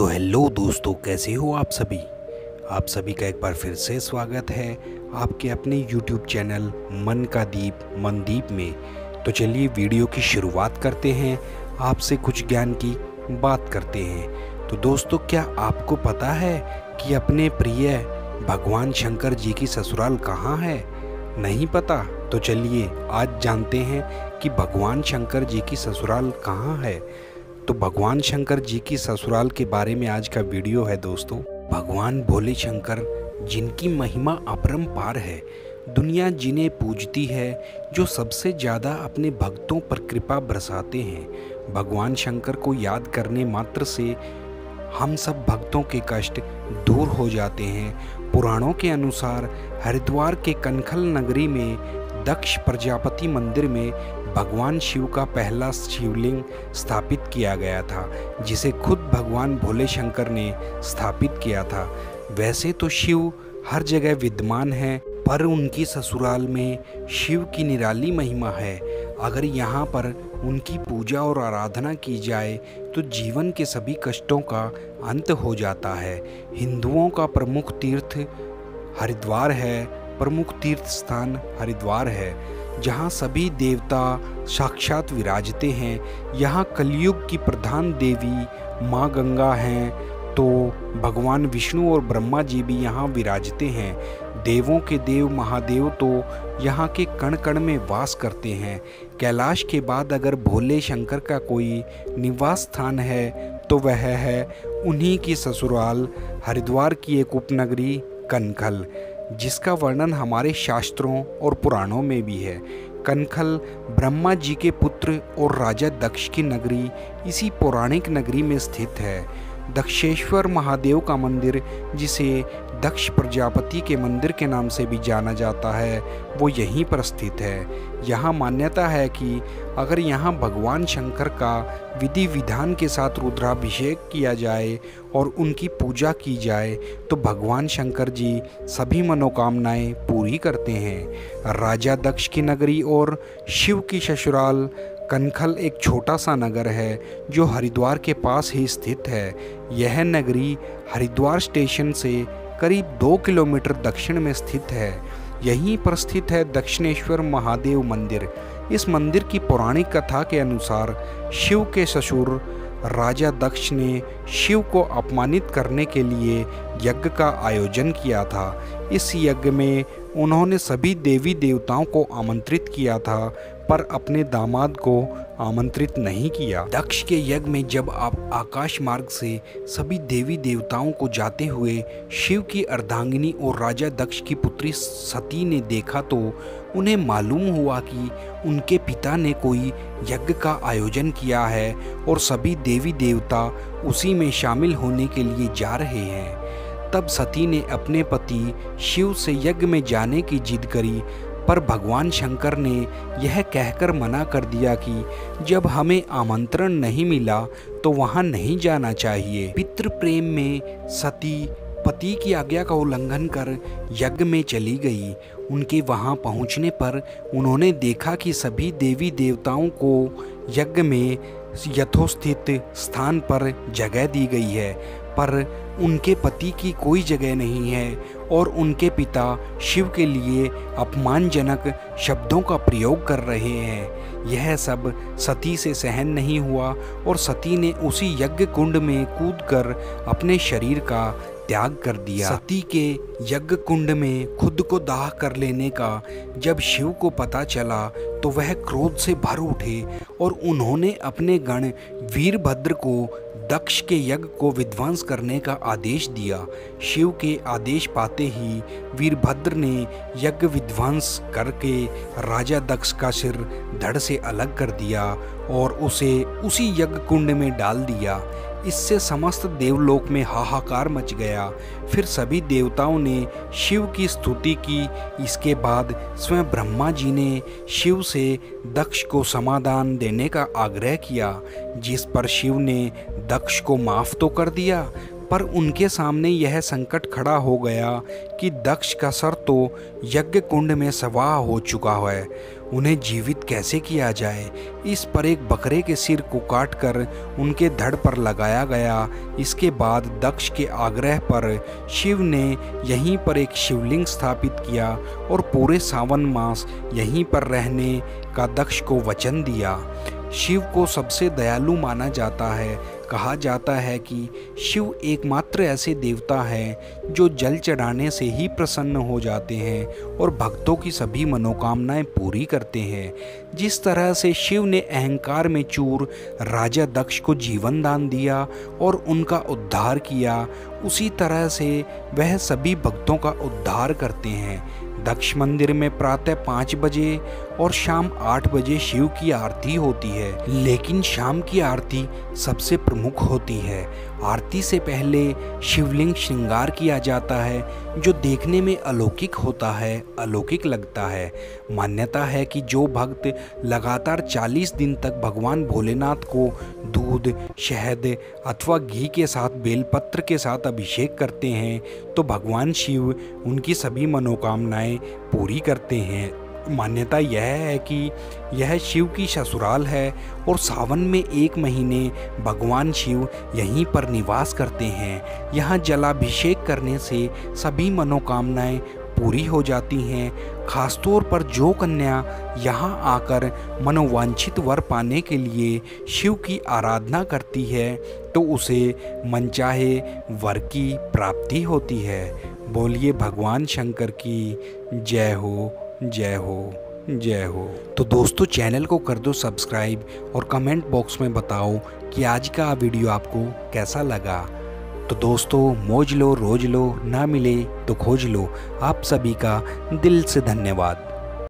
तो हेलो दोस्तों, कैसे हो आप सभी। आप सभी का एक बार फिर से स्वागत है आपके अपने YouTube चैनल मन का दीप मनदीप में। तो चलिए वीडियो की शुरुआत करते हैं, आपसे कुछ ज्ञान की बात करते हैं। तो दोस्तों, क्या आपको पता है कि अपने प्रिय भगवान शंकर जी की ससुराल कहाँ है? नहीं पता? तो चलिए आज जानते हैं कि भगवान शंकर जी की ससुराल कहाँ है। तो भगवान शंकर जी की ससुराल के बारे में आज का वीडियो है दोस्तों। भगवान भोले शंकर जिनकी महिमा अपरंपार है, दुनिया जिन्हें पूजती है, जो सबसे ज़्यादा अपने भक्तों पर कृपा बरसाते हैं। भगवान शंकर को याद करने मात्र से हम सब भक्तों के कष्ट दूर हो जाते हैं। पुराणों के अनुसार हरिद्वार के कनखल नगरी में दक्ष प्रजापति मंदिर में भगवान शिव का पहला शिवलिंग स्थापित किया गया था, जिसे खुद भगवान भोले शंकर ने स्थापित किया था। वैसे तो शिव हर जगह विद्यमान है, पर उनकी ससुराल में शिव की निराली महिमा है। अगर यहाँ पर उनकी पूजा और आराधना की जाए तो जीवन के सभी कष्टों का अंत हो जाता है। हिंदुओं का प्रमुख तीर्थ हरिद्वार है, प्रमुख तीर्थ स्थान हरिद्वार है, जहाँ सभी देवता साक्षात विराजते हैं। यहाँ कलयुग की प्रधान देवी माँ गंगा हैं, तो भगवान विष्णु और ब्रह्मा जी भी यहाँ विराजते हैं। देवों के देव महादेव तो यहाँ के कण कण में वास करते हैं। कैलाश के बाद अगर भोले शंकर का कोई निवास स्थान है तो वह है उन्हीं की ससुराल हरिद्वार की एक उपनगरी कनखल, जिसका वर्णन हमारे शास्त्रों और पुराणों में भी है। कनखल ब्रह्मा जी के पुत्र और राजा दक्ष की नगरी इसी पौराणिक नगरी में स्थित है। दक्षेश्वर महादेव का मंदिर, जिसे दक्ष प्रजापति के मंदिर के नाम से भी जाना जाता है, वो यहीं पर स्थित है। यहाँ मान्यता है कि अगर यहाँ भगवान शंकर का विधि विधान के साथ रुद्राभिषेक किया जाए और उनकी पूजा की जाए तो भगवान शंकर जी सभी मनोकामनाएं पूरी करते हैं। राजा दक्ष की नगरी और शिव की ससुराल कनखल एक छोटा सा नगर है जो हरिद्वार के पास ही स्थित है। यह नगरी हरिद्वार स्टेशन से करीब 2 किलोमीटर दक्षिण में स्थित है। यहीं पर स्थित है दक्षिणेश्वर महादेव मंदिर। इस मंदिर की पौराणिक कथा के अनुसार शिव के ससुर राजा दक्ष ने शिव को अपमानित करने के लिए यज्ञ का आयोजन किया था। इस यज्ञ में उन्होंने सभी देवी देवताओं को आमंत्रित किया था, पर अपने दामाद को आमंत्रित नहीं किया। दक्ष के यज्ञ में जब आप आकाश मार्ग से सभी देवी देवताओं को जाते हुए शिव की अर्धांगिनी और राजा दक्ष की पुत्री सती ने देखा तो उन्हें मालूम हुआ कि उनके पिता ने कोई यज्ञ का आयोजन किया है और सभी देवी देवता उसी में शामिल होने के लिए जा रहे हैं। तब सती ने अपने पति शिव से यज्ञ में जाने की जिद करी, पर भगवान शंकर ने यह कहकर मना कर दिया कि जब हमें आमंत्रण नहीं मिला तो वहां नहीं जाना चाहिए। पितृ प्रेम में सती पति की आज्ञा का उल्लंघन कर यज्ञ में चली गई। उनके वहां पहुंचने पर उन्होंने देखा कि सभी देवी देवताओं को यज्ञ में यथोस्थित स्थान पर जगह दी गई है, पर उनके पति की कोई जगह नहीं है और उनके पिता शिव के लिए अपमानजनक शब्दों का प्रयोग कर रहे हैं। यह सब सती से सहन नहीं हुआ और सती ने उसी यज्ञ कुंड में कूदकर अपने शरीर का त्याग कर दिया। सती के यज्ञ कुंड में खुद को दाह कर लेने का जब शिव को पता चला तो वह क्रोध से भर उठे और उन्होंने अपने गण वीरभद्र को दक्ष के यज्ञ को विध्वंस करने का आदेश दिया। शिव के आदेश पाते ही वीरभद्र ने यज्ञ विध्वंस करके राजा दक्ष का सिर धड़ से अलग कर दिया और उसे उसी यज्ञ कुंड में डाल दिया। इससे समस्त देवलोक में हाहाकार मच गया। फिर सभी देवताओं ने शिव की स्तुति की। इसके बाद स्वयं ब्रह्मा जी ने शिव से दक्ष को समाधान देने का आग्रह किया, जिस पर शिव ने दक्ष को माफ तो कर दिया, पर उनके सामने यह संकट खड़ा हो गया कि दक्ष का सर तो यज्ञ कुंड में स्वाहा हो चुका है उन्हें जीवित कैसे किया जाए। इस पर एक बकरे के सिर को काटकर उनके धड़ पर लगाया गया। इसके बाद दक्ष के आग्रह पर शिव ने यहीं पर एक शिवलिंग स्थापित किया और पूरे सावन मास यहीं पर रहने का दक्ष को वचन दिया। शिव को सबसे दयालु माना जाता है। कहा जाता है कि शिव एकमात्र ऐसे देवता हैं जो जल चढ़ाने से ही प्रसन्न हो जाते हैं और भक्तों की सभी मनोकामनाएं पूरी करते हैं। जिस तरह से शिव ने अहंकार में चूर राजा दक्ष को जीवन दान दिया और उनका उद्धार किया, उसी तरह से वह सभी भक्तों का उद्धार करते हैं। दक्ष मंदिर में प्रातः 5 बजे और शाम 8 बजे शिव की आरती होती है, लेकिन शाम की आरती सबसे प्रमुख होती है। आरती से पहले शिवलिंग श्रृंगार किया जाता है जो देखने में अलौकिक होता है, अलौकिक लगता है। मान्यता है कि जो भक्त लगातार 40 दिन तक भगवान भोलेनाथ को दूध, शहद अथवा घी के साथ बेलपत्र के साथ अभिषेक करते हैं तो भगवान शिव उनकी सभी मनोकामनाएं पूरी करते हैं। मान्यता यह है कि यह शिव की ससुराल है और सावन में 1 महीने भगवान शिव यहीं पर निवास करते हैं। यहाँ जलाभिषेक करने से सभी मनोकामनाएं पूरी हो जाती हैं। खासतौर पर जो कन्या यहाँ आकर मनोवांछित वर पाने के लिए शिव की आराधना करती है तो उसे मनचाहे वर की प्राप्ति होती है। बोलिए भगवान शंकर की जय हो, जय हो, जय हो। तो दोस्तों चैनल को कर दो सब्सक्राइब और कमेंट बॉक्स में बताओ कि आज का वीडियो आपको कैसा लगा। तो दोस्तों मौज लो रोज लो, ना मिले तो खोज लो। आप सभी का दिल से धन्यवाद।